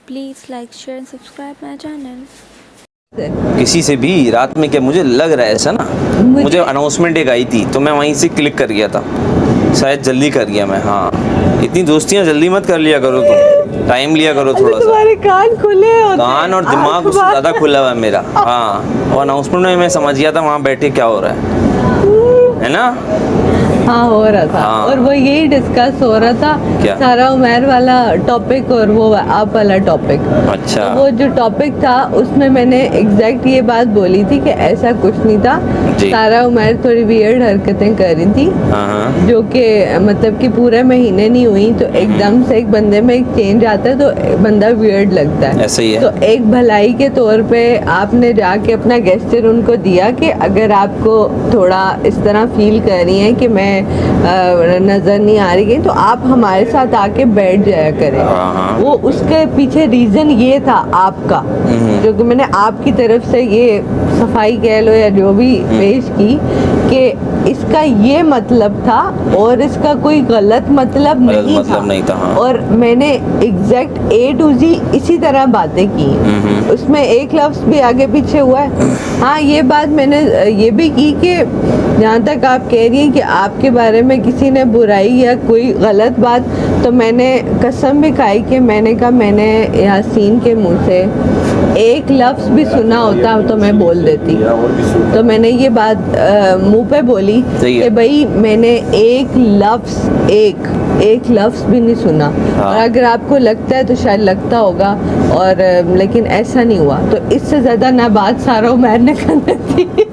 Please like, share and subscribe my channel. किसी से भी रात में क्या मुझे लग रहा है ऐसा ना, मुझे अनाउंसमेंट एक आई थी तो मैं वहीं से क्लिक कर गया था, शायद जल्दी कर गया मैं। हाँ, इतनी दोस्तियाँ जल्दी मत कर लिया करो तुम, टाइम लिया करो थोड़ा सा। तुम्हारे कान खुले होते कान और दिमाग उससे ज़्यादा खुला हुआ है मेरा। हाँ, और अनाउंसमेंट में मैं समझ गया था वहाँ बैठे क्या हो रहा है ना। हाँ हो रहा था। हाँ। और वो यही डिस्कस हो रहा था क्या? सारा उमर वाला टॉपिक और वो आप वाला टॉपिक। अच्छा। तो वो जो टॉपिक था उसमें मैंने एग्जैक्ट ये बात बोली थी कि ऐसा कुछ नहीं था, जी। सारा उमर थोड़ी वियर्ड हरकतें कर रही थी, हाँ, जो कि मतलब कि पूरे महीने नहीं हुई तो एकदम से एक बंदे में एक चेंज आता है तो बंदा वियर्ड लगता है। ऐसा ही है। तो एक भलाई के तौर पे आपने जाके अपना गेस्चर उनको दिया कि अगर आपको थोड़ा इस तरह फील कर रही हैं कि मैं नज़र नहीं आ रही तो आप हमारे साथ आके बैठ जाया करें। हाँ। वो उसके पीछे रीज़न ये था आपका, जो कि मैंने आपकी तरफ से ये सफाई कह लो या जो भी पेश की कि इसका ये मतलब था और इसका कोई गलत मतलब नहीं था। हाँ। और मैंने एग्जैक्ट A to Z इसी तरह बातें की, उसमें एक लफ्ज़ भी आगे पीछे हुआ है। हाँ, ये बात मैंने ये भी की कि जहाँ तक आप कह रही हैं कि आपके बारे में किसी ने बुराई या कोई गलत बात, तो मैंने कसम भी खाई कि मैंने कहा मैंने यासीन के मुंह से एक लफ्ज़ भी सुना होता तो मैं बोल देती। तो मैंने ये बात मुंह पे बोली कि भाई मैंने एक लफ्ज़ भी नहीं सुना। हाँ। और अगर आपको लगता है तो शायद लगता होगा, और लेकिन ऐसा नहीं हुआ। तो इससे ज़्यादा ना बात सारा उमर ने करनी थी।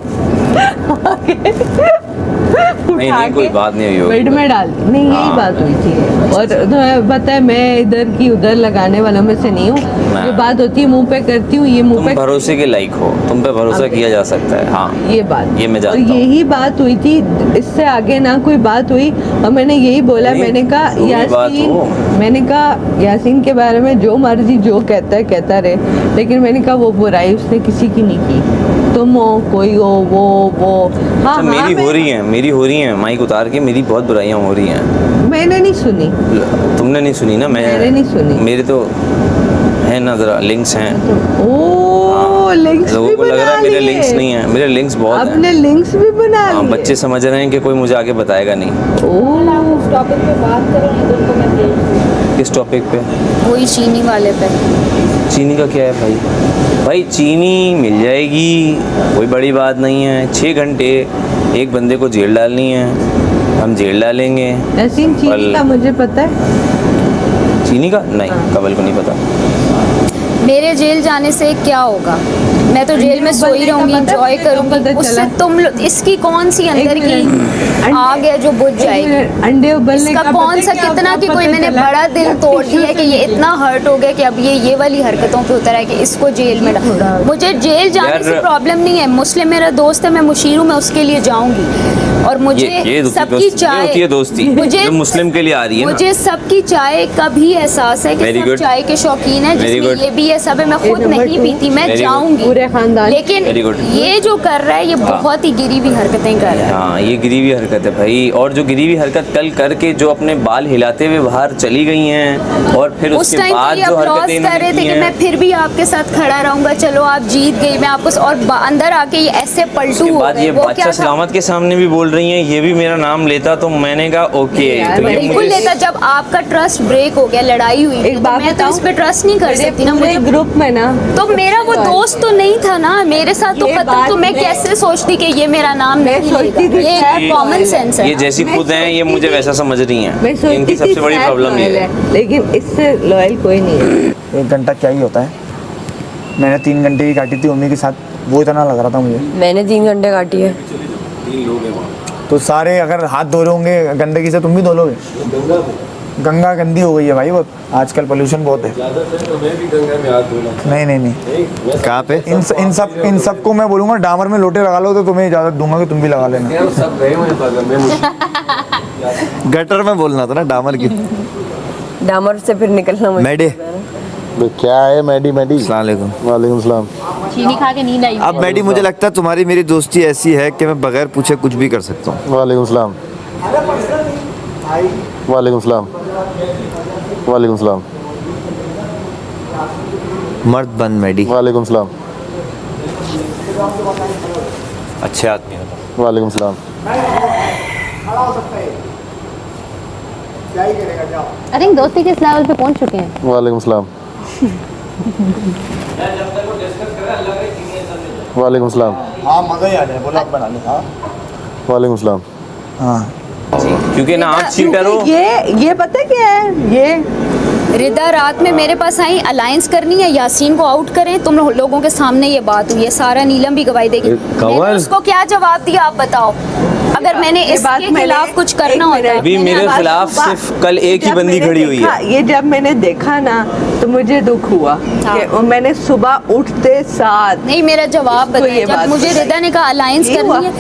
नहीं, कोई बात नहीं हुई होगी। बेड में डाल दी, नहीं यही बात हुई थी। और तुम्हें पता है मैं इधर की उधर लगाने वालों में से नहीं हूँ, जो बात होती है मुंह पे करती हूँ। ये मुंह पे भरोसे के लायक हो, तुम पे भरोसा किया जा सकता है। हाँ, ये बात, ये मैं जानता और यही बात हुई थी, इससे आगे ना कोई बात हुई। और मैंने यही बोला, मैंने कहा यासीन के बारे में जो मर्जी जो कहता है कहता रहे, लेकिन मैंने कहा वो बुराई उसने किसी की नहीं की, तुम हो कोई हो वो। हाँ, मेरी हो रही है माइक उतार के, मेरी बहुत बुराइयां हो रही हैं। मैंने नहीं सुनी। तुमने नहीं सुनी ना? मैंने नहीं सुनी। मेरे तो है ना, जरा लिंक्स हैं। लिंक्स लोगों को लग रहा है मेरे लिंक्स नहीं है, मेरे लिंक्स बहुत हैं। आपने लिंक्स भी बना लिए? बच्चे समझ रहे हैं कि कोई मुझे आगे बताएगा नहीं। उस टॉपिक पे बात करो, नहीं तो मैं भेज दूँ। किस टॉपिक पे? वही चीनी वाले पे। चीनी का क्या है भाई चीनी मिल जाएगी, कोई बड़ी बात नहीं है। 6 घंटे एक बंदे को जेल डालनी है, हम जेल डालेंगे। यासीन, चीनी का मुझे पता है। चीनी का नहीं, कबल को नहीं पता। मेरे जेल जाने से क्या होगा? मैं तो जेल में सोई रहूंगी, एंजॉय करूंगी। उससे तुम इसकी कौन सी अंदर की आग है जो बुझ जाएगी? अंडे उबलने इसका कौन सा कितना कि कोई मैंने बड़ा दिल तोड़ दिया है कि ये इतना हर्ट हो गया कि अब ये वाली हरकतों पे उतर है कि इसको जेल में मुझे जेल जाने से प्रॉब्लम नहीं है। मुस्लिम मेरा दोस्त है, मैं मुशीर हूँ, मैं उसके लिए जाऊंगी। और मुझे सबकी चाय, दोस्ती मुझे मुस्लिम के लिए आ रही है। मुझे सबकी चाय का भी एहसास है कि सब चाय के शौकीन है, जिसमें ये भी है सब है। मैं खुद नहीं पीती, मैं जाऊंगी पूरे खानदान। लेकिन ये जो कर रहा है ये बहुत ही गिरी हुई हरकतें कर रहा है। हाँ, ये गिरी हुई हरकत है भाई। और जो गिरी हुई हरकत कल करके जो अपने बाल हिलाते हुए बाहर चली गई हैं, और फिर उस उसके बाद जो हरकतें कर रहे थे कि मैं फिर भी आपके साथ खड़ा रहूंगा, चलो आप जीत गई, मैं आपको, और अंदर आके ये ऐसे पलटू हो गए। ये बादशाह सलामत के सामने भी बोल रही हैं ये भी मेरा नाम लेता, तो मैंने कहा ओके, तो बिल्कुल लेता। जब आपका ट्रस्ट ब्रेक हो गया, लड़ाई हुई, तो मैं तो इस पे ट्रस्ट नहीं कर सकती ना। मुझे ग्रुप में ना, तो मेरा वो दोस्त तो नहीं था ना, मेरे साथ तो खत्म। तो मैं कैसे सोचती कि ये मेरा नाम नहीं लेगा? ये कॉमन सेंस है। ये जैसी खुद हैं ये मुझे वैसा समझ रही हैं। इनकी सबसे बड़ी प्रॉब्लम ये है। लेकिन इससे लॉयल कोई नहीं है। 1 घंटा क्या ही होता है। मैंने 3 घंटे की काटी थी मम्मी के साथ, वो इतना लग रहा था मुझे। मैंने 3 घंटे काटी है। तो सारे अगर हाथ धो रहे होंगे गंदगी से, तुम भी धो लोगे? गंगा गंदी हो गई है भाई, वो आजकल पोल्यूशन बहुत है। नहीं कहाँ पे? इन सबको मैं बोलूँगा डामर में लोटे लगा लो, तो तुम्हें इजाज़त दूंगा कि तुम भी लगा लेना। गटर में बोलना था ना, डामर की। डामर से फिर निकलना मुझे। मैडे क्या है? मैडी अस्सलाम वालेकुम। वालेकुम सलाम। चीनी खा के नींद आई। अब मैडी, मुझे लगता है तुम्हारी मेरी दोस्ती ऐसी है कि मैं बगैर पूछे कुछ भी कर सकता हूँ। वालेकुम सलाम। वालेकुम सलाम। वालेकुम सलाम। मर्द बन मैडी। वालेकुम सलाम। अच्छे आदमी हो। वालेकुम सलाम। आई थिंक दोस्ती किस लेवल पे पहुंच चुके हैं। वालेकुम सलाम। वालेकुम सलाम। हाँ मज़ा ही आ जाए, बोला आप बना लो। हाँ वालेकुम सलाम। हाँ क्योंकि ना आप चीटर हो। ये पता क्या है, ये रिदा रात में मेरे पास आई, अलायंस करनी है, यासीन को आउट करें। तुम लोगों के सामने ये बात हुई है, सारा नीलम भी गवाही देगी। मैंने उसको क्या जवाब दिया आप बताओ? अगर मैंने इसके खिलाफ कुछ करना होता है। अभी मेरे खिलाफ सिर्फ कल एक ही बंदी खड़ी हुई है। ये जब मैंने देखा ना तो मुझे दुख हुआ कि मैंने सुबह उठते साथ नहीं, मेरा जवाब उसको बताइए। ये जब बात मुझे रिदा ने कहा अलायंस ये करनी है,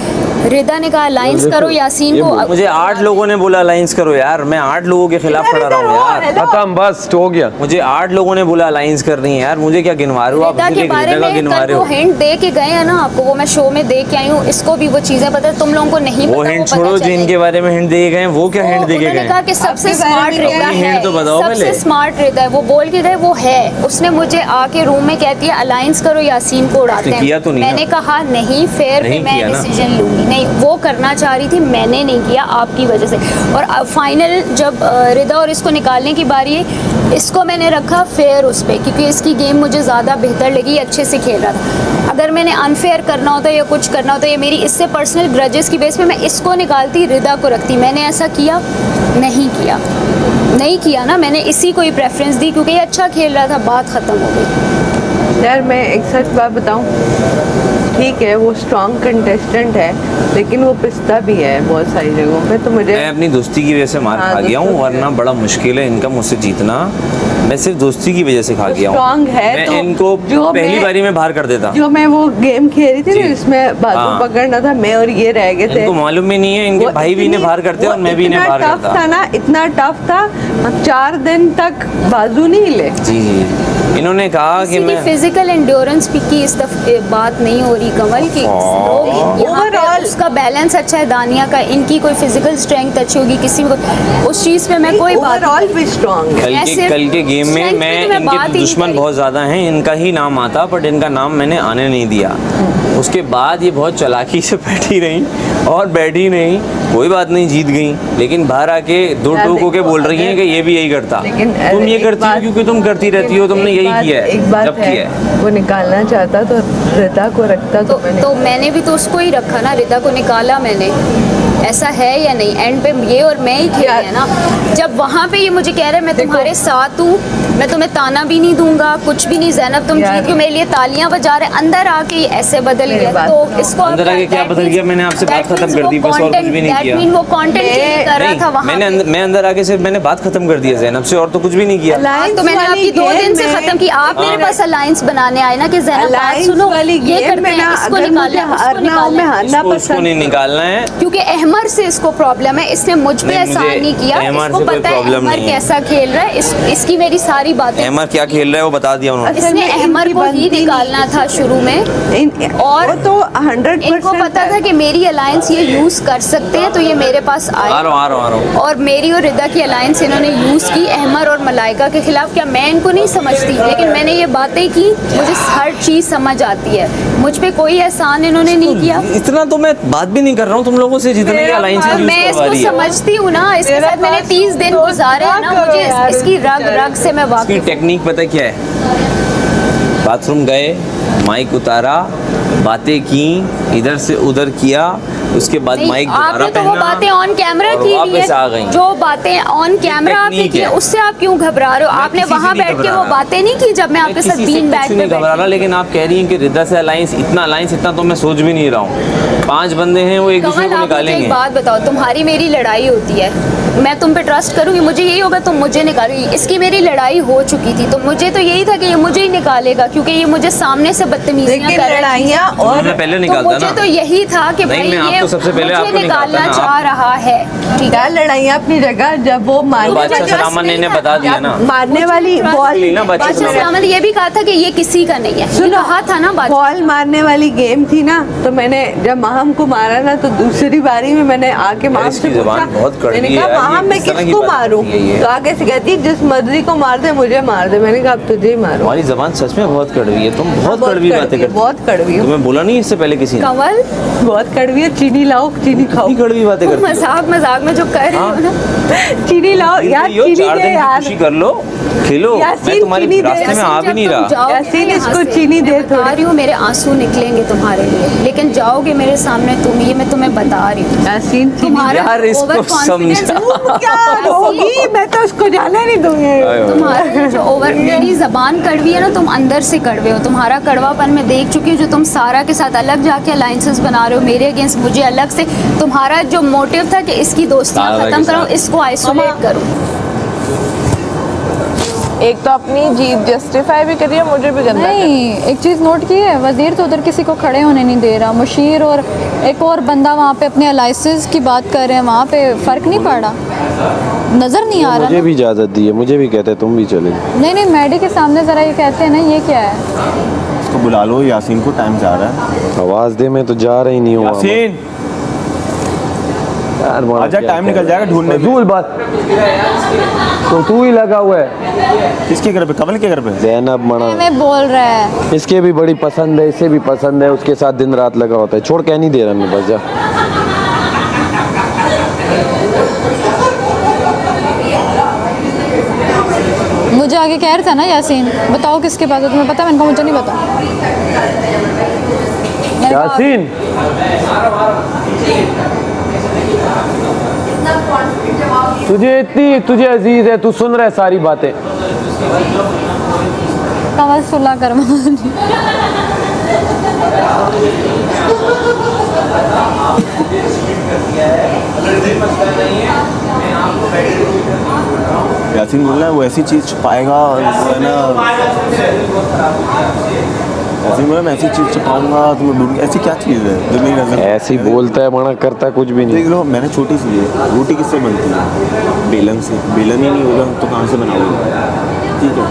रिदा ने कहा अलायंस करो यासीन को। मुझे 8 लोगों ने बोला अलायंस करो यार, मैं 8 लोगों के खिलाफ खड़ा रहा हूँ यार। खत्म, बस हो गया। मुझे 8 लोगों ने बोला अलायंस करनी है यार, मुझे क्या गिनवा रहे हो आप? रिदा के बारे में गिनवा कल रहे वो हो। हिंट दे के गए हैं ना आपको, वो मैं शो में दे के आई हूँ। इसको भी वो चीजें पता है, तुम लोगों को नहीं पता। वो हिंट छोड़ो, जिनके बारे में हिंट दिए गए वो क्या हिंट दिए उन्होंने गए? कहा कि सबसे स्मार्ट रिदा अपनी है, hint तो बताओ सबसे पहले। स्मार्ट रिदा है। वो बोल के गए वो है। उसने मुझे आके रूम में कहती है अलायंस करो, यासीन को उड़ाते उसने हैं। किया तो नहीं मैंने ना। कहा नहीं, फिर नहीं मैं किया ना। डिसीजन लूंगी। नहीं, वो करना चाह रही थी, मैंने नहीं किया आपकी वजह से। और फाइनल जब रिदा और इसको निकालने की बारी है, इसको मैंने रखा फेयर उस पर, क्योंकि इसकी गेम मुझे ज़्यादा बेहतर लगी, अच्छे से खेल रहा था। अगर मैंने अनफेयर करना होता या कुछ करना होता या मेरी इससे पर्सनल ग्रजेस की बेस पे मैं इसको निकालती, रिदा को रखती। मैंने ऐसा किया नहीं किया ना। मैंने इसी को ही प्रेफरेंस दी क्योंकि ये अच्छा खेल रहा था, बात ख़त्म हो गई। यार मैं एक सच बात बताऊं, ठीक है वो स्ट्रॉन्ग कंटेस्टेंट है, लेकिन वो पिसता भी है बहुत सारी जगहों पे। तो मुझे मैं अपनी दोस्ती की वजह से मार हाँ, खा गया हूँ, दोस्तों वरना बड़ा मुश्किल है इनका मुझसे जीतना। मैं सिर्फ दोस्ती की वजह से खा गया हूँ। स्ट्रॉन्ग है मैं तो इनको जो पहली मैं- बारी में बाहर कर देता। जो मैं वो गेम खेल रही थी ना, जी। इसमें बाजू हाँ। पकड़ना था, मैं और ये रह गए थे। इनको मालूम ही नहीं है, इनके वो भाई भी इन्हें इतनी- बाहर करते और वो मैं भी इन्हें इतना बाहर टफ करता। था ना, इतना टफ था, हम 4 दिन तक बाजू नहीं हिले। जी जी, इन्होंने कहा कि मैं फिजिकल एंड्योरेंस की इस बात नहीं हो रही कमल की। लोग यहाँ पे Overall- उसका बैलेंस अच्छा है, दानिया का, इनकी कोई फिजिकल स्ट्रेंथ अच्छी होगी, किसी को उस चीज़ पे मैं कोई बात ओवरऑल भी स्ट्रॉन्ग है। कल के गेम में strength मैं की तो मैं बात ही इनके नहीं दुश्मन करी। बहुत ज़्यादा हैं, इनका ही नाम आता बट इनका नाम मैंने आने नहीं दिया। उसके बाद ये बहुत चालाकी से बैठी रही और बैठी नहीं, कोई बात नहीं, जीत गई। लेकिन बाहर आके दो यार टोक होके देखो, बोल रही हैं कि ये भी यही करता। लेकिन तुम ये एक करती हो बात- क्योंकि तुम करती रहती हो, तुमने यही किया है एक बात जब किया है। वो निकालना चाहता तो रिदा को रखता तो मैंने भी तो उसको ही रखा ना, रिदा को निकाला मैंने। ऐसा है या नहीं? एंड पे ये और मैं ही खेल है ना। जब वहाँ पे ये मुझे कह रहे हैं मैं तुम्हारे साथ हूँ, मैं तुम्हें ताना भी नहीं दूंगा, कुछ भी नहीं, ज़ैनब तुम यार- जीत के मेरे लिए तालियां बजा रहे, अंदर आके ये ऐसे बदल मेरी गया। बात तो सुनो। इसको अंदर आके क्या बदल गया? मैंने आपसे बात खत्म कर दी, बस और कुछ भी नहीं किया। वो कंटेंट कर रहा था वहाँ पे। मैं अंदर आके सिर्फ मैंने बात खत्म कर दी है ज़ैनब से, और तो कुछ भी नहीं किया। Alliance तो मैंने वाली आपकी 2 दिन से game खत्म की। आप मेरे पास अलायंस बनाने आए ना कि ज़ैनब बात Alliance सुनो, वाली ये game करते में हैं, ना, इसको अगर निकालना मुझे है, उसको हारना हो, मैं निकालना है। हारना उसको पसंद नहीं निकालना है। क्योंकि अहमर से इसको प्रॉब्लम है, इसने मुझ पे नहीं, एहसान मुझे नहीं किया। अहमर इसको से कोई पता है प्रॉब्लम अहमर नहीं है। कैसा खेल रहा है, इसकी मेरी सारी बातें। अहमद क्या खेल रहा है वो बता दिया उन्होंने। असल इसने में अहमर इनकी को ही बनती नहीं निकालना था शुरू में, और वो तो 100% इनको पता था कि मेरी अलायंस ये यूज कर सकते हैं, तो ये मेरे पास आ आए। रहा हूँ। और मेरी और रिदा की अलायंस इन्होंने यूज़ की अहमर और मलाइका के खिलाफ। क्या मैं इनको नहीं समझती? लेकिन मैंने ये बातें की, मुझे हर चीज़ समझ आती है, मुझ पे कोई एहसान इन्होंने नहीं किया। इतना तो मैं बात भी नहीं कर रहा हूँ तुम लोगों से जितने अलायंस यूज मैं करवा इसको रही है। समझती हूँ ना, इसके साथ मैंने 30 दिन गुजारे हैं ना, मुझे इसकी रग रग से मैं इसकी वाकिफ। टेक्निक पता क्या है? बाथरूम गए, माइक उतारा, बातें की, इधर से उधर किया, उसके बाद नहीं, माइक दोबारा आपने तो वो पहना बातें ऑन कैमरा और की वापस आ गई। जो बातें ऑन कैमरा आपने टेक्निक की, है। उससे आप क्यों घबरा रहे हो? आपने किसी से वहाँ नहीं बैठ के घबरा वो रहा। बातें नहीं की जब मैं आपके साथ किसी से बीन कुछ बैग पे नहीं घबरा रहा, बैठी। लेकिन आप कह रही हैं कि रिदा से अलायंस इतना तो मैं सोच भी नहीं रहा हूँ। 5 बंदे हैं, वो एक दूसरे कमल, को आप मुझे निकालेंगे। एक बात बताओ, तुम्हारी मेरी लड़ाई होती है, मैं तुम पे ट्रस्ट करूंगी, मुझे यही होगा तुम मुझे निकालोगी। इसकी मेरी लड़ाई हो चुकी थी, तो मुझे तो यही था कि ये मुझे ही निकालेगा, क्योंकि ये मुझे सामने से बदतमीजियां लेकिन कर रहा है। लड़ाइयाँ और और मैं पहले तो निकालता मुझे ना। तो यही था कि नहीं, भाई मैं ये आपको सबसे पहले मुझे आपको निकालता निकालना ना, चाह रहा है। ठीक क्या है, लड़ाइयाँ अपनी जगह, जब वो मारने बादशाह वाली- सलामत ने इन्हें बता दिया ना। मारने वाली बॉल ना बादशाह बादशाह सलामत। सलामत ये भी कहा था कि ये किसी का नहीं है, ये सुनो, कहा था ना बादशाह। बॉल मारने वाली गेम थी ना, तो मैंने जब माहम को मारा ना, तो दूसरी बारी में मैंने आके माहम इसकी से ज़ुबान पूछा, बहुत कड़वी मैंने है कहा यार, कहा मैं किस तरह की किसको बात मारूं? करती है ये? तो आगे से कहती जिस मर्जी को मार दे मुझे मार दे। मैंने कहा अब तुझे ही मारो। तुम्हारी जबान सच में बहुत कड़वी है, तुम बहुत कड़वी बातें करती हो। बहुत कड़वी हूँ, तुम्हें बोला नहीं इससे पहले किसी ने? कंवल, बहुत कड़वी है। चीनी लाओ, चीनी खाओ। कितनी कड़वी बातें करती हो? मजाक मजाक में जो कर रही हो ना, चीनी लाओ यार, यो, चीनी 4 दे दिन की यार। खुशी कर लो, खेलो। यासीन, मैं तुम्हारे चीनी दे। रास्ते में आ भी नहीं रहा। यासीन, इसको चीनी दे बता थोड़ी। रही हूँ, मेरे आंसू निकलेंगे तुम्हारे लिए, लेकिन जाओगे मेरे सामने तुम, ये मैं तुम्हें बता रही हूँ। यासीन, चीनी तुम्हारा यार, इसको overconfidence- समझा। क्या होगी? मैं तो उसको जाने नहीं दूंगी। तुम्हारा जो ओवर, मेरी जबान कड़वी है ना, तुम अंदर से कड़वे हो। तुम्हारा कड़वापन मैं देख चुकी हूँ, जो तुम सारा के साथ अलग जाके अलायंसेस बना रहे हो मेरे अगेंस्ट, मुझे अलग से। तुम्हारा जो मोटिव था कि इसकी दोस्तियाँ सारा के खत्म करो, साथ। इसको आइसोलेट करो। एक तो अपनी जीत जस्टिफाई भी करिए, मुझे भी गंदा कर। नहीं, एक चीज़ नोट की है, वजीर तो उधर किसी को खड़े होने नहीं दे रहा। मुशीर और एक और बंदा वहाँ पे अपने अलाइसेस की बात कर रहे हैं, वहाँ पे फ़र्क नहीं पड़ा, नज़र नहीं आ रहा मुझे ना? भी इजाज़त दी है, मुझे भी कहते तुम भी चले जाओ। नहीं नहीं, मैडी के सामने ज़रा ये कहते हैं ना, ये क्या है? इसको बुला लो, यासीन को टाइम जा रहा है। आवाज़ दे, मैं तो जा रही नहीं हूँ। यासीन यार बड़ा आजा, क्या टाइम निकल कर- जाएगा ढूंढने में। फजूल बात, तो तू ही लगा हुआ है। किसके घर पे? कमल के घर पे? ज़ैनब मना, हमें बोल रहा है। इसके भी बड़ी पसंद है, इसे भी पसंद है, उसके साथ दिन रात लगा होता है। छोड़ के नहीं दे रहा मैं, बस जा। मुझे आगे कह रहा था ना यासीन, बताओ किसके पास है, तुम्हें पता? मैंने कहा मुझे नहीं पता। मैंने कहा, यासीन, तुझे अजीज है, तू सुन रहा है सारी बातें। कमल सुलह कर। यासीन बोल रहा है वो ऐसी चीज़ छुपाएगा, और वो है ना, यासीन बोल रहा है मैं ऐसी चीज़ छुपाऊंगा तुम्हें ढूंढ। ऐसी क्या चीज़ है जो मेरी नजर? ऐसे ही बोलता है, मना करता है, कुछ भी नहीं। देख लो, मैंने छोटी सी है, रोटी किससे बनती है? बेलन से। बेलन ही नहीं होगा तो कहाँ से बनाओगे? ठीक है,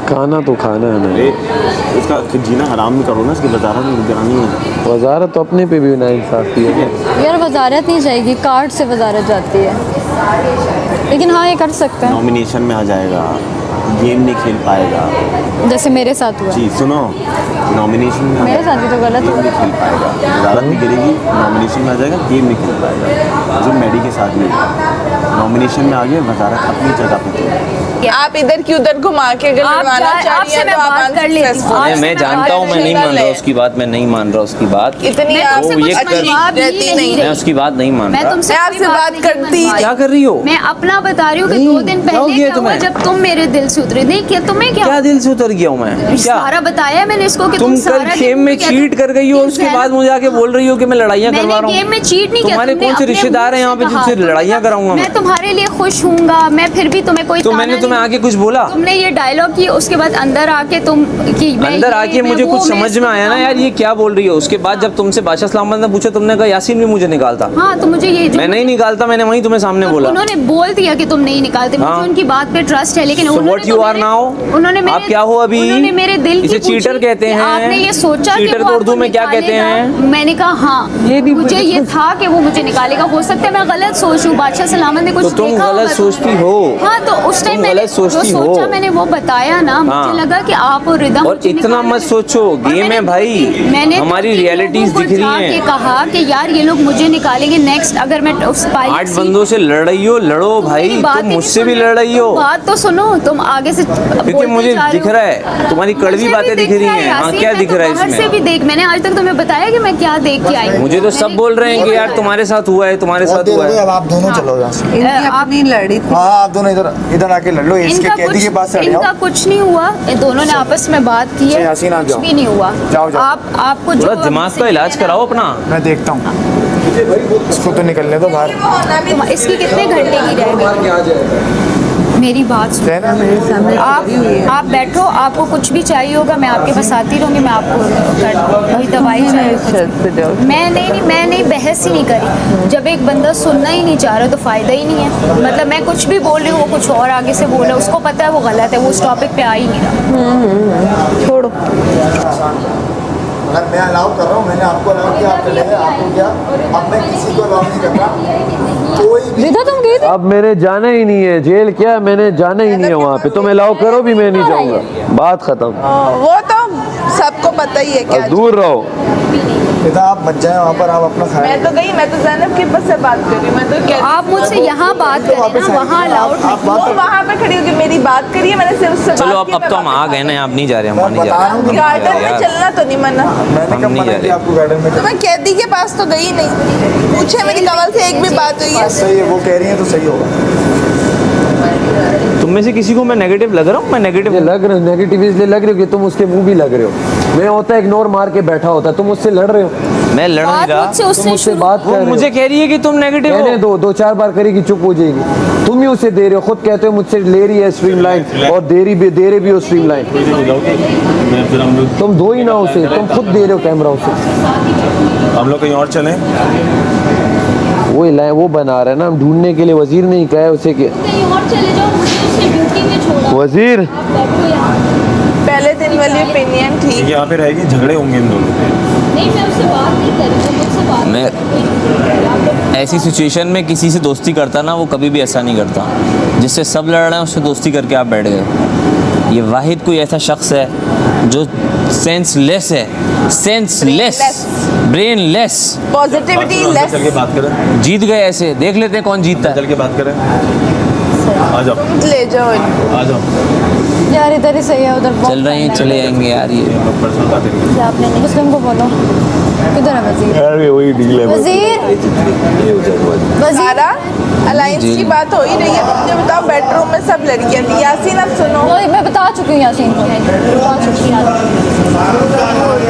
खाना तो खाना है अरे ना। इसका जीना हराम भी करो ना, इसकी वजारत निगरानी है। वजारत तो अपने पे भी नाइंसाफी है। यार वजारत नहीं जाएगी, कार्ड से वजारत जाती है, लेकिन हाँ ये कर सकते हैं, नॉमिनेशन में आ जाएगा, गेम नहीं खेल पाएगा। जैसे मेरे साथ हुआ। जी सुनो, नॉमिनेशन में आ मेरे साथ भी तो गलत गेम हुआ। नहीं खेल पाएगा, वजारत भी गिरेगी, नॉमिनेशन में आ जाएगा, गेम नहीं खेल पाएगा। जो मैडी के साथ में नॉमिनेशन में आ गया, वजारत अपनी जगह पे थी। आप इधर की उधर घुमा के अगर आप लड़वाना जा- चाह रही आपसे हैं मैं तो आप बात कर लेती हूँ। unsuccessful आज हैं। से मैं मैं जानता हूँ, मैं नहीं मान रहा है। उसकी बात, मैं नहीं मान रहा उसकी बात। इतनी मैं आप तुमसे वो कुछ ये कर- मनवा भी रहती नहीं नहीं। मैं रही। उसकी बात नहीं मान मैं रहा। तुमसे मैं आपसे कोई बात नहीं करती- मनवा रही। क्या कर रही हो? मैं अपना बता रही हूँ कि नहीं, 2 दिन क्या हो पहले गया क्या हुआ तुम्हें? जब तुम मेरे दिल से उतरे। नहीं क्या तुम्हें क्या क्या दिल से उतर गया हूँ मैं? क्या सारा बताया मैंने इसको कि तुम सारा कल दिन खेम में मुझे कहते- चीट कर गई हो, कि उसके जैनब- बाद मुझे आके बोल रही हो कि मैं लड़ाइयाँ मैंने करवा रहा हूँ। गेम में चीट नहीं किया। तुम्हारे तुमने कौन से अपने रिश्तेदार हैं यहाँ पे मुंह से जिनसे कहा। लड़ाइयाँ कराऊंगा मैं मैं? तुम्हारे लिए खुश हूँगा, मैं फिर भी तुम्हें कोई तो ताना मैंने तुम्हें नहीं- आके कुछ बोला? तुमने ये डायलॉग किया, उसके बाद अंदर आके तुम कि मैं अंदर ये, आके मैं मुझे वो, कुछ मैं समझ में इसको आया ना यार, ये क्या बोल रही हो। उसके बाद जब तुमसे बादशाह सलाम ने पूछा, तुमने कहा यासीन भी मुझे निकालता। हाँ तो मुझे ये जो मैं नहीं निकालता, मैंने वहीं तुम्हें सामने बोला। उन्होंने बोल दिया कि तुम नहीं निकालते। हाँ। मुझे उनकी बात पे ट्रस्ट है, लेकिन So उन्होंने what you तो are मेरे- now? उन्होंने मेरे- आप क्या हो अभी? उन्होंने मेरे दिल की इसे पूछी चीटर कहते कि हैं। आपने ये सोचा कि चीटर वो को आपको उर्दू में क्या कहते निकालेगा? हैं? मैंने कहा हाँ, ये भी मुझे ये था कि वो मुझे निकालेगा। हो सकता है मैं गलत सोचूं, बादशाह सलामत ने कुछ तो तुम देखा गलत होगा। सोचती हो। हाँ तो उस टाइम तुम मैंने गलत जो सोचती हो। सोचा मैंने वो बताया ना। हाँ। मुझे लगा कि आप और रिदम और मुझे इतना निकालोगे। मत सोचो, और गेम मैंने है भाई, मैंने हमारी 2-3 रियलिटीज लोगों को दिख रही जाके हैं। कहा कि यार ये लोग मुझे निकालेंगे नेक्स्ट। अगर मैं उस 8 बंदों से लड़ रही हो, लड़ो भाई, मेरी बात तुम ही मुझसे नहीं भी सुन लड़ रहे। रही हो। तुम बात तो सुनो, तुम आगे से क्योंकि बोलते मुझे जा रहे दिख हो। रहा है, तुम्हारी कड़वी मुझे बातें भी दिख रही हैं। हाँ यासीन, क्या मैं दिख तो रहा है बाहर से भी इसमें? देख, मैंने आज तक तुम्हें बताया कि मैं क्या देख के आई हूँ। मुझे तो सब मैंने बोल रहे हैं नहीं कि यार बताया। तुम्हारे साथ हुआ है, तुम्हारे बहुत साथ देर हुआ हो गई, है। अब आप दोनों चलो यहाँ से। इनकी अपनी लड़ी थी। हाँ आप दोनों इधर इधर आके लड़ लो, इसके इनका कैदी के पास से कुछ हट जाओ। इनका कुछ नहीं हुआ, ये दोनों ने आपस में बात की अच्छा, है, यासीन, आप कुछ जाओ। भी नहीं हुआ। जाओ, जाओ। आपको थोड़ा जो दिमाग का इलाज कराओ अपना। मैं देखता हूँ, इसको तो निकलने दो बाहर। इसकी कितने घंटे की रहेगी? मेरी बात सुनो। रहना आप बैठो, आपको कुछ भी चाहिए होगा मैं आपके पास आती रहूँगी, मैं आपको कर कोई दवाई चाहिए। मैं नहीं बहस ही नहीं करी। जब एक बंदा सुनना ही नहीं चाह रहा तो फ़ायदा ही नहीं है। मतलब मैं कुछ भी बोल रही हूँ, वो कुछ और आगे से बोल रहा है, उसको पता है वो गलत है, वो उस टॉपिक पे आ ही नहीं रहा। छोड़ो। अगर मैं अलाउ कर रहा हूँ, मैंने आपको अलाउ किया, आप चले गए, आपको क्या? अब मैं किसी को अलाउ नहीं कर रहा। कोई भी रिदा तुम गई थी? अब मैंने जाना ही नहीं है, जेल क्या, मैंने जाना ही नहीं है वहाँ पे। तुम अलाउ करो भी मैं नहीं जाऊँगा, बात खत्म। वो तो सबको पता ही है क्या। दूर रहो। पिता आप मत जाए वहाँ पर, आप अपना खाएं। मैं तो गई, मैं तो ज़ैनब के पास से बात कर रही हूँ। मैं तो क्या, आप मुझसे यहाँ बात करें ना, वहाँ अलाउड नहीं। वो वहाँ पे खड़ी होगी मेरी बात करिए, मैंने सिर्फ उससे चलो बात की, अब तो हम आ गए ना, आप नहीं जा रहे, हम वहाँ नहीं बता जा रहा हूँ रहे। गार्डन में चलना तो नहीं मना। मैंने कब नहीं मना जा किया रहे। आपको गार्डन में? तो मैं कैदी के पास तो गई नहीं, पूछे मेरी कमल से एक भी बात हुई है? सही है, वो कह रही है तो सही होगा। तुम में से किसी को मैं नेगेटिव लग रहा हूँ? मैं नेगेटिव ये लग रहे हो नेगेटिव इसलिए लग रहे हो कि तुम उसके मुंह भी लग रहे हो। मैं होता इग्नोर मार के बैठा होता, तुम उससे लड़ रहे हो। मैं लड़ नहीं बात रहा, मुझसे तुम उससे उससे शुरू बात कर वो रहे हो। मुझे कह रही है कि तुम नेगेटिव कहने हो। दो 2-4 बार करेगी चुप हो जाएगी। तुम ही उसे दे रहे हो, खुद कहते हो मुझसे ले रही है स्ट्रीमलाइन, और दे रहे भी हो स्ट्रीमलाइन। तुम दो ही ना उसे, तुम खुद दे रहे हो कैमरा उसे। हम लोग कहीं और चलें? वो बना रहा है ना, हम ढूंढने के लिए। वजीर ने ही कहा है उसे कि कहीं और चले जाओ, मुझे उससे ड्यूटी में छोड़ो। वजीर आप बैठो यहाँ। पहले दिन वाली ओपिनियन ठीक। यहाँ पे रहेगी, झगड़े होंगे इन दोनों के। नहीं, मैं उससे बात नहीं कर रही हूँ, मुझसे बात मैं नहीं। ऐसी सिचुएशन में किसी से दोस्ती करता ना, वो कभी भी ऐसा नहीं करता। जिससे सब लड़ रहे हैं उससे दोस्ती करके आप बैठ गए। ये वाहिद कोई ऐसा शख्स है जो सेंसलेस है, सेंसलेस, ब्रेनलेस। Positivity less. चल के बात करें, जीत गए ऐसे, देख लेते हैं कौन जीतता है। चल के बात करें। आ जाओ, ले जाओ इनको। आ जाओ। यार इधर ही सही है, उधर चल रहे हैं, चले जाएंगे यार। ये पर्सनल बातें करेंगे। आपने नहीं, मुस्लिम को बोलो किधर है वजीर? अरे वही डील है। वजीर वजीर सारा अलायंस की बात हो ही रही है, मुझे बताओ बेडरूम में सब लड़कियां थी। यासीन अब सुनो, वो मैं बता चुकी हूँ यासीन को।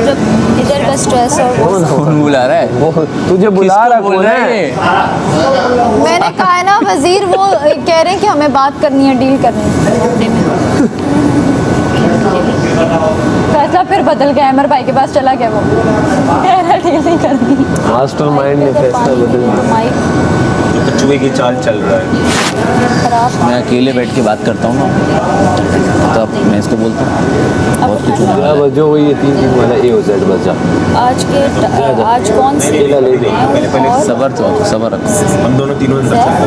जब इधर का स्ट्रेस और वो कौन बुला रहा है? वो तुझे बुला किसको रहा बोल कौन रहा है है? ये? मैंने कहा है ना वजीर, वो कह रहे हैं कि हमें बात करनी है, डील करनी है। फैसला फिर बदल गया, अमर भाई के पास चला गया। वो कह रहा डील नहीं करनी। मास्टरमाइंड ने फैसला बदल दिया। चूहे की चाल चल रहा है। मैं अकेले बैठ के बात करता हूँ ना, तो अब मैं इसको बोलता हूँ बहुत कुछ होता है। बस जो वही 3 वाला ए Z बस जा। आज कौन सी अकेला ले ले। और सबर तो सबर रखो। हम दोनों तीनों दिन तक चल रहे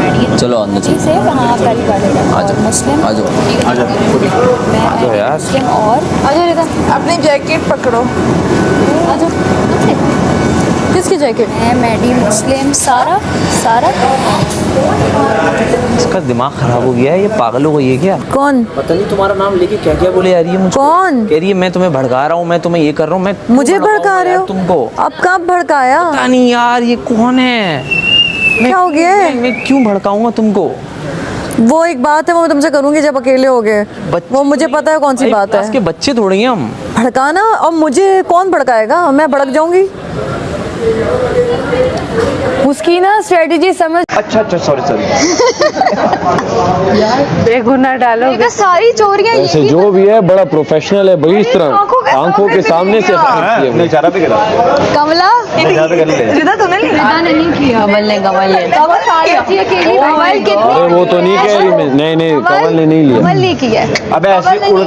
हैं। चलो अंदर चलो। से वहाँ पहली बार आ जाओ, मुस्लिम आ जाओ। आ जाओ। मैं यार। मुस्लिम और आजा इधर, अपनी जैकेट पकड़ो। आजा। किसकी जैकेट? मैं मैडी मुस्लिम सारा सारा इसका दिमाग खराब हो गया है, ये पागल हो गई है क्या? कौन? पता नहीं तुम्हारा नाम लेके क्या क्या बोले आ रही है मुझे। कौन? कह रही है मैं तुम्हें भड़का रहा हूँ, मैं तुम्हें ये कर रहा हूँ, मैं क्यों मुझे भड़काऊंगा भड़का रहे यार हो? तुमको? अब कब भड़काया? पता नहीं यार ये कौन है। क्या हो गया है? मैं क्यों भड़काऊंगा तुमको? वो एक बात है, वो मैं तुमसे करूंगी जब अकेले हो गए। वो मुझे पता है कौन सी बात क्लास के है। बच्चे थोड़ी हैं हम। भड़काना, और मुझे कौन भड़काएगा? मैं भड़क जाऊंगी। उसकी ना स्ट्रेटेजी समझ। अच्छा सॉरी बेगुनाह डालोगे। सारी चोरियां ऐसे जो भी है बड़ा प्रोफेशनल है भाई, इस तरह आंखों के सामने से नहीं चारा पे करा, कमला चारा पे कर ले। जुदा तूने नहीं किया। कमल ने अरे वो तो नहीं कह रही मैं, नहीं कमल ने नहीं लिया। नहीं किया। अबे ऐसे उड़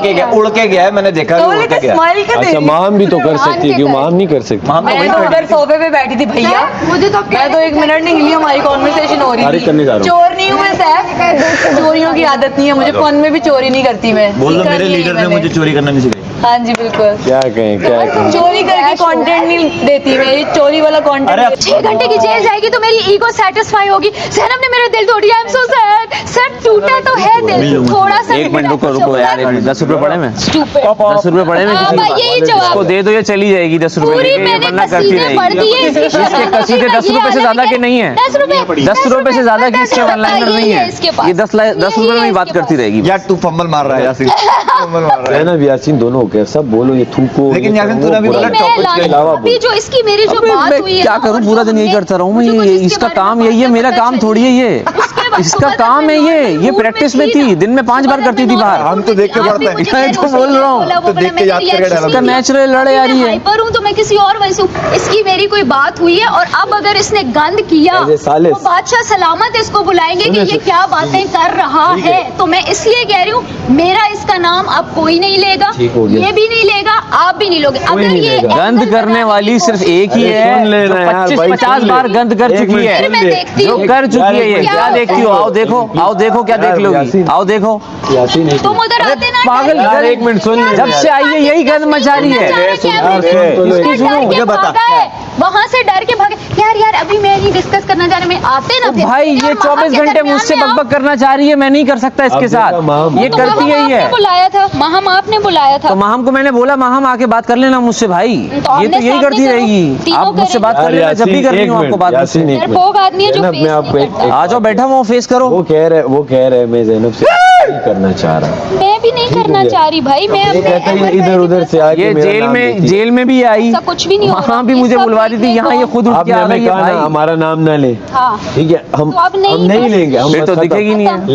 के गया है, मैंने देखा कि उड़ के गया। अच्छा माम भी तो कर सकती है, क्यों माम नहीं कर सकती? मैं तो उधर सोफे पे बैठी थी भैया, मुझे तो मैं तो 1 मिनट नहीं हिली, हमारी कॉन्वर्सेशन हो रही तारीफ करने जा थी। रहा हूँ। चोर नहीं हूँ मैं सैफ, चोरियों की आदत नहीं है मुझे, फोन में भी चोरी नहीं करती मैं। बोल दो सीखा मेरे नहीं है लीडर ने मैंने। मुझे चोरी करना नहीं सिखाई। हाँ जी बिल्कुल। क्या कहें चोरी करके कंटेंट नहीं देती मैं, ये चोरी वाला कंटेंट। 6 घंटे की जेल जाएगी तो मेरी ईगो सेटिस्फाई होगी। ज़ैनब ने मेरा दिल तोड़ दिया। I am so sad. Sir टूटा तो है दिल, थोड़ा सा। एक मिनट रुको यार, 10 रुपए पड़े में? 10 रुपए पड़े में? यही जवाब इसको दे दो, ये चली जाएगी 10 रुपए पूरी लेके, ये मैंने वरना करती कसीदे पढ़ रहेगी। दिए इसकी इसके कसीदे 10 रुपए से ज्यादा के नहीं है। 10 रुपए 10 रुपए से ज्यादा की इसके वन लाइनर नहीं है। इसके पास ये 10 रुपए में ही बात करती रहेगी। यार तू फंबल मार रहा है यासीन, फंबल मार रहा है। ना यासीन दोनों हो गया, सब बोलो ये थूको। लेकिन यासीन तूने अभी बोला टॉपिक के अलावा अभी जो इसकी मेरी जो बात हुई है, क्या करूं, पूरा दिन यही करता रहूं मैं? ये इसका काम यही है, मेरा काम थोड़ी है ये। उसके इसका काम है ये प्रैक्टिस में थी, दिन में 5 बार करती थी बाहर। हम तो देख के पढ़ते हैं। मैं तो बोल रहा हूँ, तो देख के याद करके डाला। इसका नेचुरल लड़े आ रही है। हाइपर हूँ तो मैं किसी और वजह से हूँ। इसकी मेरी कोई बात हुई है और अब अगर इसने गंद किया अरे सालिस। तो बादशाह सलामत इसको बुलाएंगे कि ये क्या बातें कर रहा है। तो मैं इसलिए कह रही हूँ, मेरा इसका नाम अब कोई नहीं लेगा, ये भी नहीं लेगा, आप भी नहीं लोगे। अगर ये गंद करने वाली सिर्फ एक ही है सुन लेना जो यार, 25-50 भाई, सुन ले। बार गंद कर एक चुकी मिनट, है, फिर मैं देखती जो हूँ कर चुकी है ये। क्या क्या देखती हो? आओ देखो, आओ देखो क्या देख लोगी, यासीन। आओ देखो। यासीन एक तुम उधर आते ना पागल यार, एक मिनट सुन ले। जब से आई है यही गंद मचा रही है। इसकी सुनो मुझे बता। वहाँ से डर के भागे। यार अभी मैं नहीं डिस्कस करना चाह रही, मैं आते ना फिर। भाई ये यार, 24 माँ के घंटे दरमियान मुझसे में आओ। बकबक करना चाह रही है, मैं नहीं कर सकता इसके साथ। ये तो करती है ही आपने है। बुलाया था, महम आपने बुलाया था। तो माहम को मैंने बोला, माहम आके बात कर लेना मुझसे भाई। तो ये तो आमने यही सामने करती करो, रहेगी। तीनों आप मुझसे बात कर लेना जब भी करनी हो आपको बात मुझसे। डरपोक आदमी है जो फेस मैं आपको नहीं करता। आ जाओ, बैठा हुआ फेस करो। वो कह रहे मैं ज़ैनब से नहीं करना चाह रहा। मैं भी नहीं करना चाह रही भाई। मैं ये कहते हैं इधर उधर से आके ये मेरा नाम लेती है। जेल में भी आई, ऐसा कुछ भी नहीं हो रहा। वहाँ भी ये मुझे सब बुलवा रही थी, देखने यहाँ को- ये खुद उठ के आपने आ हमें रही है कहा ना भाई। हमारा नाम ना ले, हाँ। ठीक है, हम तो अब नहीं लेंगे, हम फिर बस तो खत्म। दिखेगी नहीं है।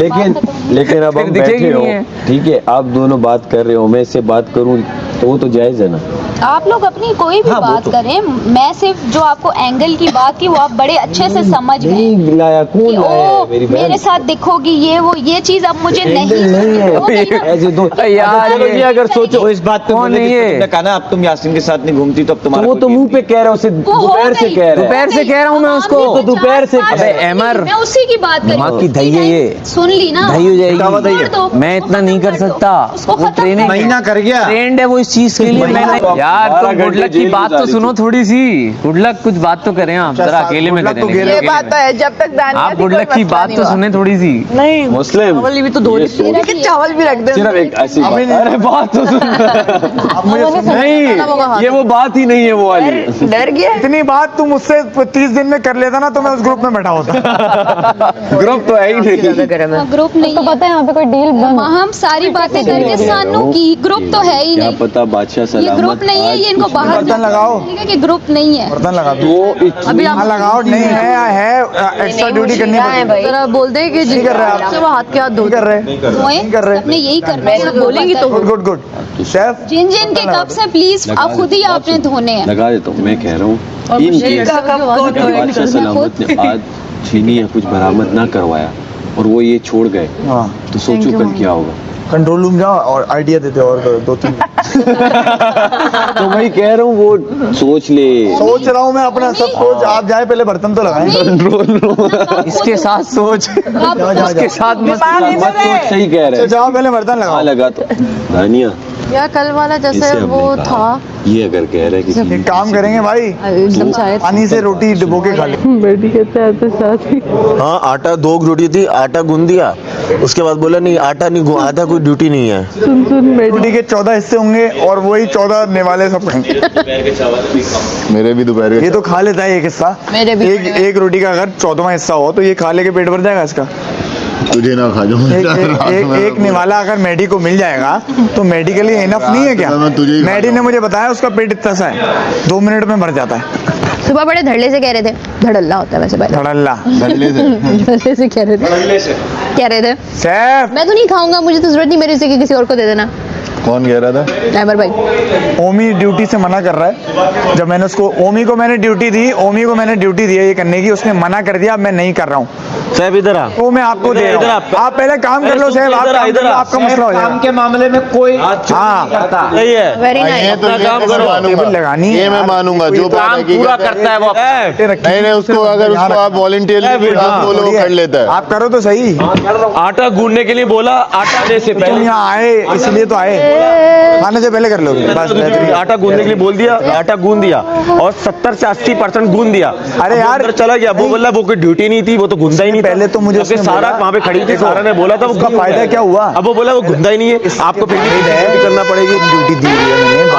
लेकिन अब फिर हम दिखेगी बैठे हो, नहीं है। ठीक है, आप दोनों बात कर रहे हो, मैं इससे बात करूं तो वो तो जायज है ना। आप लोग अपनी कोई भी हाँ, वो बात तो- करें, मैं सिर्फ जो आपको एंगल की बात की वो आप बड़े अच्छे से समझ गए नहीं लाया, कौन कि लाया है ओ मेरी मेरे बहन? साथ दिखोगी ये चीज अब मुझे नहीं नहीं है हो गई ना। ऐसे दो यार, चलो ये अगर सोचो इस बात पे कौन बोले है कि ये? तुमने कहा ना अब तुम यासीन के साथ नहीं घूमती तो अब तो तुम्हारा वो कोई तो केस मुंह पे कह रहा है, उसे वो हो दोपहर से गई। कह रहा है। दोपहर से कह रहा हूँ मैं उसको। अब तो दोपहर से चार अबे साल अमर, मैं उसी की बात कर रही माँ हूँ। की दही है ये। सुन ली ना, दही हो जाएगी। छोड़ दो, मैं उसको इतना नहीं खत्म कर दो, सकता। उसको वो खत्म ट्रेनिंग कर दो। महीना कर गया। ट्रेंड है वो इस चीज के लिए। मैं तो यार तुम 12 गुड लक घंटे की जेल बात तो गुजारी सुनो थोड़ी सी। गुड लक कुछ बात तो करें आप, जरा अकेले में करें। ये अकेले बात में। तो है, जब तक दानिया आप थी, गुड कोई लक की मसला बात नहीं तो हुआ। सुने थोड़ी सी। नहीं मुस्लिम चावल भी तो धो चावल भी रख दे। सिर्फ एक ऐसी बात। अरे बात तो सुन। नहीं, ये वो बात ही नहीं है वो वाली। डर गया। इतनी बात तू मुझसे 30 दिन में कर लेता ना तो मैं उस ग्रुप में बैठा होता। ग्रुप तो है ही नहीं। ग्रुप नहीं तो है। पता है यहाँ पे कोई डील बंद हम सारी बातें करके सानू की ग्रुप तो है ही क्या नहीं। पता बादशाह ये सलामत ग्रुप नहीं है, आज ये इनको कुछ बाहर बर्तन लगाओ। जाने कि ग्रुप नहीं है। बर्तन लगा दो। अभी हाँ लगाओ, नहीं है एक्स्ट्रा ड्यूटी करनी पड़ेगी। जरा बोल दे कि नहीं कर रहे आप। वो हाथ के हाथ धो नहीं कर रहे, धोएं, कर रहे। सबने यही करना है। बोलेंगी तो गुड गुड गुड शेफ। जिन जिन के कप से प्लीज अब खुद ही आपने धोने हैं। लगा देता हूँ, मैं कह रहा हूँ इन केस अगर बादशाह सलामत ने आज चीनी या कुछ बरामद ना करवाया और वो ये छोड़ गए हाँ, तो सोचो कल क्या होगा। कंट्रोल रूम जाओ और आइडिया देते और करो 2-3। तो वही कह रहा हूँ, वो सोच ले। सोच रहा हूँ मैं अपना सब कुछ। आप जाए पहले बर्तन तो लगाएं। इसके साथ सोच, इसके साथ मत मत सोच, सही कह रहे हैं। जाओ पहले बर्तन हाँ लगाओ। लगा तो दानिया या कल वाला इसे जैसे हमने वो कहा, था ये अगर कह रहे हैं कि एक काम करेंगे भाई, एकदम शायद पानी से रोटी डुबो के खा ले। बेटी कहते हैं तो साथ ही हाँ आटा 2 रोटी थी, आटा गूंद दिया, उसके बाद बोला नहीं आटा नहीं, आटा कोई ड्यूटी नहीं है। सुन रोटी के 14 हिस्से होंगे और वही 14 निवाले सब खाएंगे। मेरे भी दोपहर ये तो खा लेता है एक हिस्सा। मेरे भी। एक रोटी का अगर 14वां हिस्सा हो तो ये खा लेके पेट भर जाएगा इसका। तुझे ना खा जाऊँ। एक निवाला अगर मेडी को मिल जाएगा तो मेडिकली इनफ नहीं है क्या? मैं तुझे ही खा मेडी ने मुझे बताया उसका पेट इतना सा है, 2 मिनट में भर जाता है। सुबह बड़े धड़ल्ले से कह रहे थे, धड़ल्ला होता है वैसे पहले धड़ल्ला धड़ल्ले से। धड़ल्ले से कह रहे थे शेफ। मैं तो नहीं खाऊंगा, मुझे तो जरूरत नहीं मेरे से कि किसी और को दे देना। कौन कह रहा था? अमर भाई ओमी ड्यूटी से मना कर रहा है। जब मैंने उसको ओमी को मैंने ड्यूटी दी है ये करने की, उसने मना कर दिया। अब मैं नहीं कर रहा हूँ, साहब इधर आ। वो मैं आपको दे रहा हूँ। आप पहले काम कर लो साहब, आप काम कर लो, आपका मसला हो जाएगा। के मामले में कोई हाँ सही है, वेरी ये नाइस। तो काम करो, टेबल लगानी है ये मैं यार। मानूंगा, जो बात काम हकीकत पूरा है। करता है वो। नहीं नहीं, उसको अगर उसको आप वॉलंटियरली बोलो कर लेता है। आप करो तो सही। आटा गूंदने के लिए बोला, आटा दे से तुम यहाँ आए इसलिए तो आए, खाने से पहले कर लोगे बस। बेहतरीन। आटा गूंदने के लिए बोल दिया, आटा गूंद दिया और 70 से 80% गूंद दिया। अरे अब वो यार, अंदर चला गया, वो बोला वो कोई ड्यूटी नहीं थी, वो तो गुंदा ही नहीं था। पहले तो मुझे जबकि उसने सारा बोला- वहाँ पे खड़ी थी, सारा ने बोला था वो उसका गुंदा फायदा है। क्या हुआ? अब वो बोला वो गुंदा ही नहीं है, आपको फिर भी करना पड़ेगी। ड्यूटी दी हुई है मैंने,